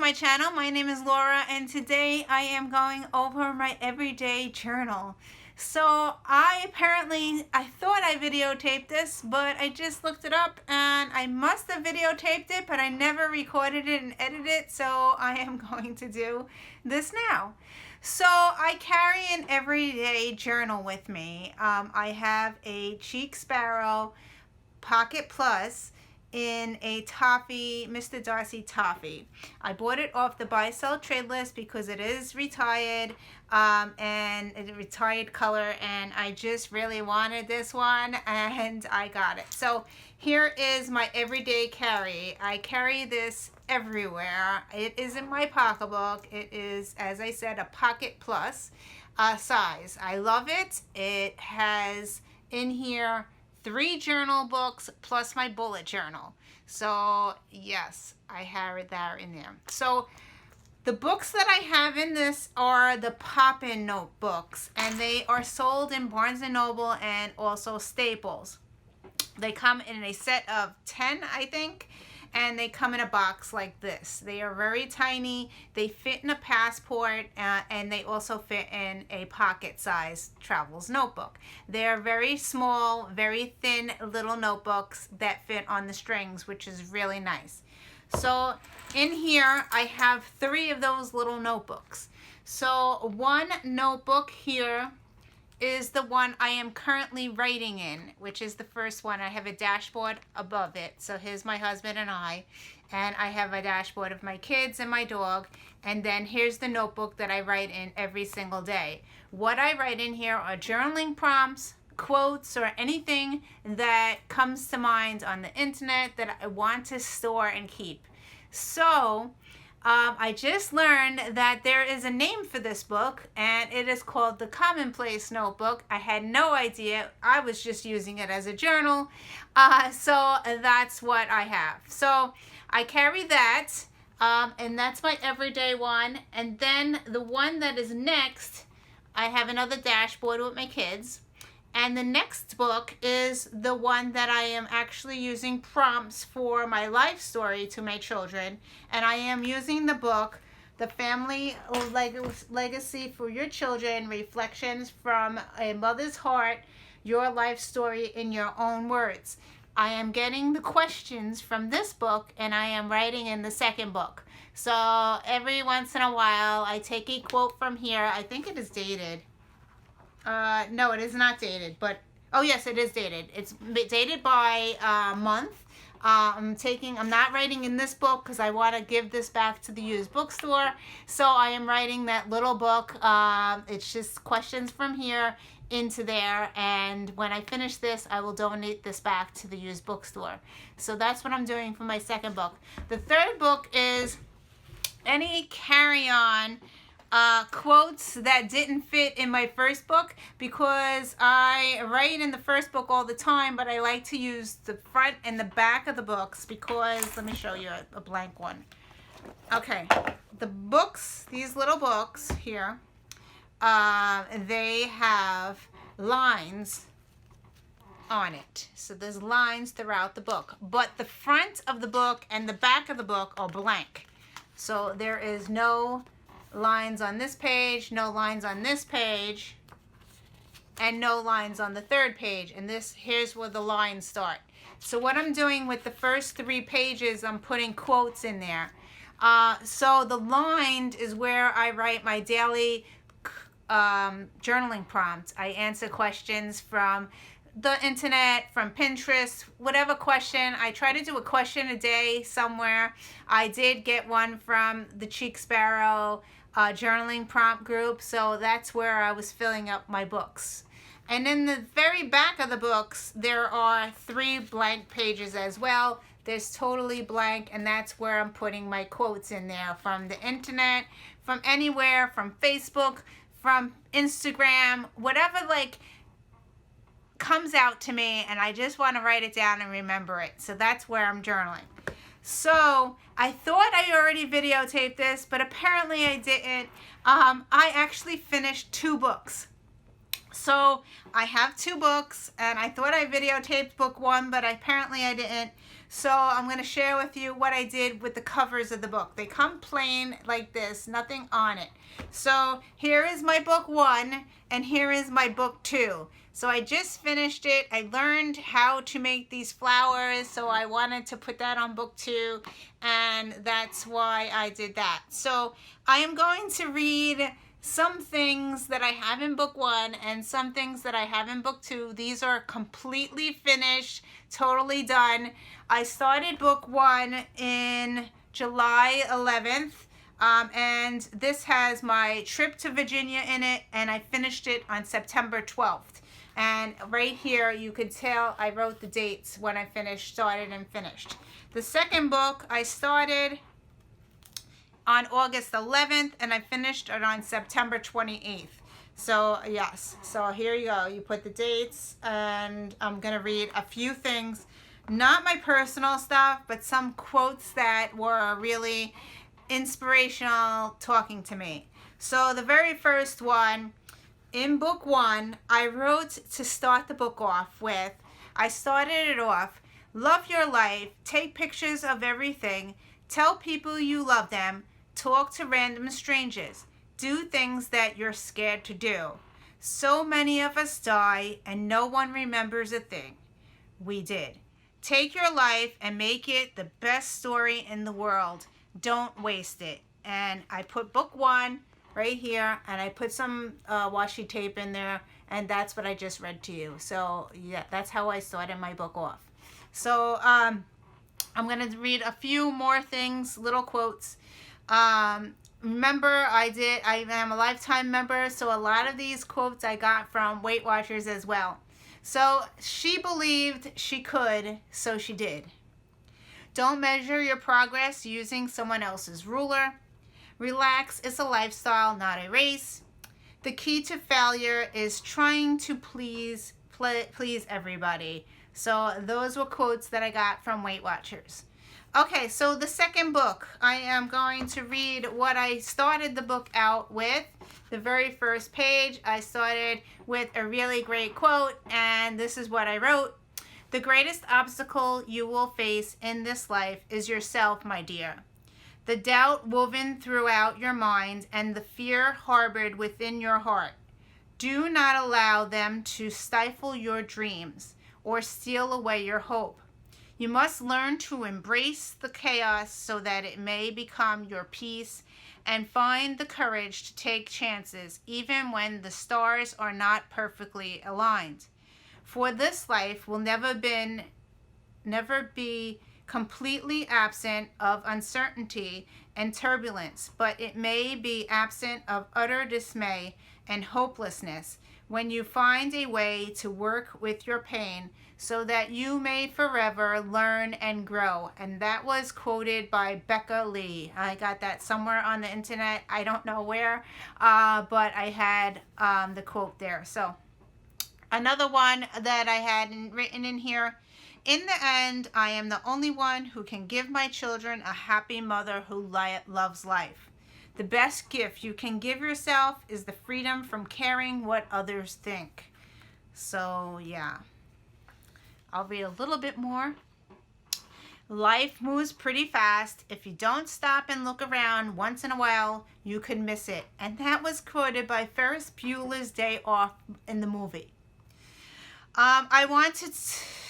my channel. My name is Laura and today I am going over my everyday journal. So I thought I videotaped this, but I just looked it up and I must have videotaped it, but I never recorded it and edited it, so I am going to do this now. So I carry an everyday journal with me. I have a Cheek Sparrow Pocket Plus in a toffee, Mr. Darcy toffee. I bought it off the buy sell trade list because it is retired and a retired color, and I just really wanted this one and I got it. So here is my everyday carry. I carry this everywhere. It is in my pocketbook. It is, as I said, a Pocket Plus size. I love it. It has in here 3 journal books plus my bullet journal. So yes, I have that in there. So the books that I have in this are the Poppin notebooks, and they are sold in Barnes & Noble and also Staples. They come in a set of 10, I think, and they come in a box like this. They are very tiny. They fit in a passport, and they also fit in a pocket-sized travels notebook. They're very small, very thin little notebooks that fit on the strings, which is really nice. So in here, I have 3 of those little notebooks. So one notebook here is the one I am currently writing in, which is the first one. I have a dashboard above it. So here's my husband and I have a dashboard of my kids and my dog, and then here's the notebook that I write in every single day. What I write in here are journaling prompts, quotes, or anything that comes to mind on the internet that I want to store and keep. So I just learned that there is a name for this book, and it is called the Commonplace Notebook. I had no idea. I was just using it as a journal. So that's what I have. So I carry that, and that's my everyday one. And then the one that is next, I have another dashboard with my kids. And the next book is the one that I am actually using prompts for my life story to my children. And I am using the book, The Family Legacy for Your Children, Reflections from a Mother's Heart, Your Life Story in Your Own Words. I am getting the questions from this book, and I am writing in the second book. So every once in a while, I take a quote from here. I think it is dated. No, it is not dated, but, oh yes, it is dated. It's dated by month. I'm not writing in this book because I want to give this back to the used bookstore. So I am writing that little book. It's just questions from here into there. And when I finish this, I will donate this back to the used bookstore. So that's what I'm doing for my second book. The third book is any carry-on quotes that didn't fit in my first book, because I write in the first book all the time, but I like to use the front and the back of the books because, let me show you a blank one. Okay, the books, these little books here, they have lines on it. So there's lines throughout the book, but the front of the book and the back of the book are blank. So there is no lines on this page, no lines on this page, and no lines on the third page. And here's where the lines start. So what I'm doing with the first 3 pages, I'm putting quotes in there. So the lined is where I write my daily journaling prompts. I answer questions from the internet, from Pinterest, whatever question. I try to do a question a day somewhere. I did get one from the Cheek Sparrow journaling prompt group, so that's where I was filling up my books. And in the very back of the books, there are 3 blank pages as well. There's totally blank, and that's where I'm putting my quotes in there from the internet, from anywhere, from Facebook, from Instagram, whatever comes out to me, and I just want to write it down and remember it. So that's where I'm journaling. So I thought I already videotaped this, but apparently I didn't. I actually finished 2 books. So I have 2 books, and I thought I videotaped book 1, but apparently I didn't. So I'm going to share with you what I did with the covers of the book. They come plain like this, nothing on it. So here is my book 1, and here is my book 2. So I just finished it. I learned how to make these flowers, so I wanted to put that on book 2, and that's why I did that. So I am going to read some things that I have in book 1 and some things that I have in book 2. These are completely finished, totally done. I started book 1 in July 11th, and this has my trip to Virginia in it, and I finished it on September 12th. And right here you could tell I wrote the dates when I started and finished. The second book I started on August 11th, and I finished it on September 28th. So yes, so here you go. You put the dates, and I'm gonna read a few things, not my personal stuff, but some quotes that were really inspirational talking to me. So the very first one, in book 1, I wrote to start the book off with, I started it off, love your life, take pictures of everything, tell people you love them, talk to random strangers. Do things that you're scared to do. So many of us die and no one remembers a thing. We did. Take your life and make it the best story in the world. Don't waste it. And I put book 1 right here, and I put some washi tape in there, and that's what I just read to you. So yeah, that's how I started my book off. So I'm going to read a few more things, little quotes. Remember, I am a lifetime member, so a lot of these quotes I got from Weight Watchers as well. So she believed she could, so she did. Don't measure your progress using someone else's ruler. Relax is a lifestyle, not a race. The key to failure is trying to please everybody. So those were quotes that I got from Weight Watchers. Okay, so the second book, I am going to read what I started the book out with. The very first page, I started with a really great quote, and this is what I wrote. The greatest obstacle you will face in this life is yourself, my dear. The doubt woven throughout your mind and the fear harbored within your heart. Do not allow them to stifle your dreams or steal away your hope. You must learn to embrace the chaos so that it may become your peace, and find the courage to take chances even when the stars are not perfectly aligned. For this life will never be completely absent of uncertainty and turbulence, but it may be absent of utter dismay and hopelessness when you find a way to work with your pain so that you may forever learn and grow. And that was quoted by Becca Lee. I got that somewhere on the internet. I don't know where, but I had the quote there. So another one that I had written in here. In the end, I am the only one who can give my children a happy mother who loves life. The best gift you can give yourself is the freedom from caring what others think. So, yeah. I'll read a little bit more. Life moves pretty fast. If you don't stop and look around once in a while, you could miss it. And that was quoted by Ferris Bueller's Day Off in the movie. I wanted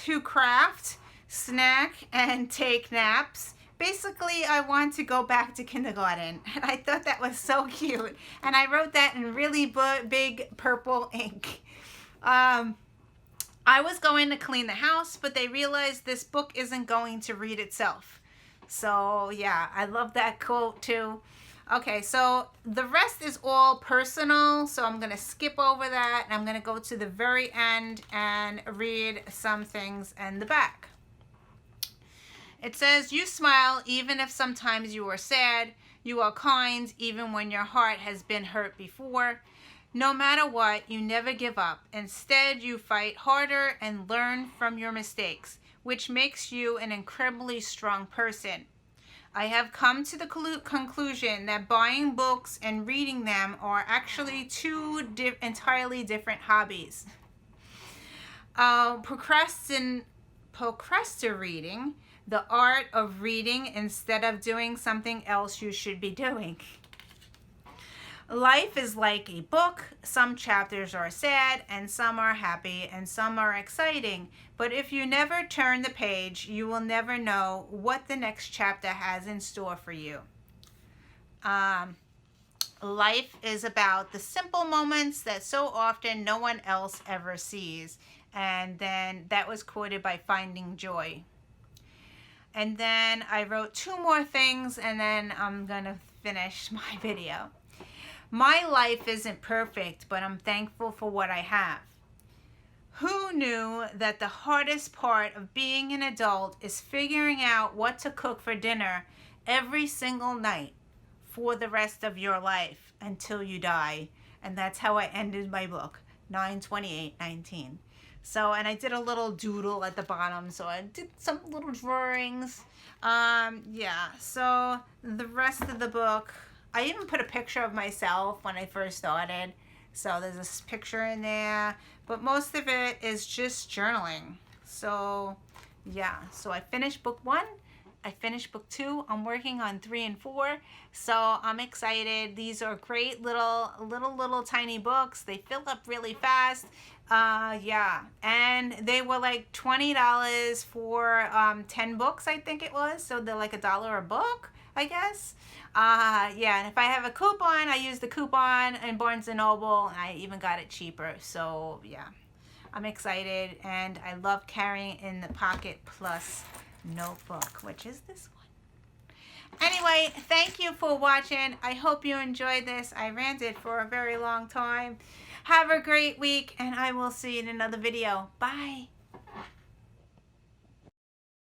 to craft, snack, and take naps. Basically, I want to go back to kindergarten, and I thought that was so cute. And I wrote that in really big purple ink. I was going to clean the house, but they realized this book isn't going to read itself. So, yeah, I love that quote, too. Okay, so the rest is all personal, so I'm going to skip over that, and I'm going to go to the very end and read some things in the back. It says, you smile even if sometimes you are sad. You are kind even when your heart has been hurt before. No matter what, you never give up. Instead, you fight harder and learn from your mistakes, which makes you an incredibly strong person. I have come to the conclusion that buying books and reading them are actually two entirely different hobbies. Procrastinating, the art of reading instead of doing something else you should be doing. Life is like a book. Some chapters are sad, and some are happy, and some are exciting. But if you never turn the page, you will never know what the next chapter has in store for you. Life is about the simple moments that so often no one else ever sees. And then that was quoted by Finding Joy. And then I wrote two more things, and then I'm gonna finish my video. My life isn't perfect, but I'm thankful for what I have. Who knew that the hardest part of being an adult is figuring out what to cook for dinner every single night for the rest of your life until you die? And that's how I ended my book, 9/28/19. So, and I did a little doodle at the bottom, so I did some little drawings. Yeah, so the rest of the book, I even put a picture of myself when I first started. So there's this picture in there, but most of it is just journaling. So yeah, so I finished book 1. I finished book 2. I'm working on 3 and 4. So I'm excited. These are great little tiny books. They fill up really fast. Yeah, and they were like $20 for 10 books, I think it was. So they're like $1 a book, I guess. Yeah, and if I have a coupon, I use the coupon in Barnes & Noble, and I even got it cheaper. So yeah, I'm excited, and I love carrying in the Pocket Plus notebook, which is this one. Anyway, thank you for watching. I hope you enjoyed this. I ranted for a very long time. Have a great week, and I will see you in another video. Bye.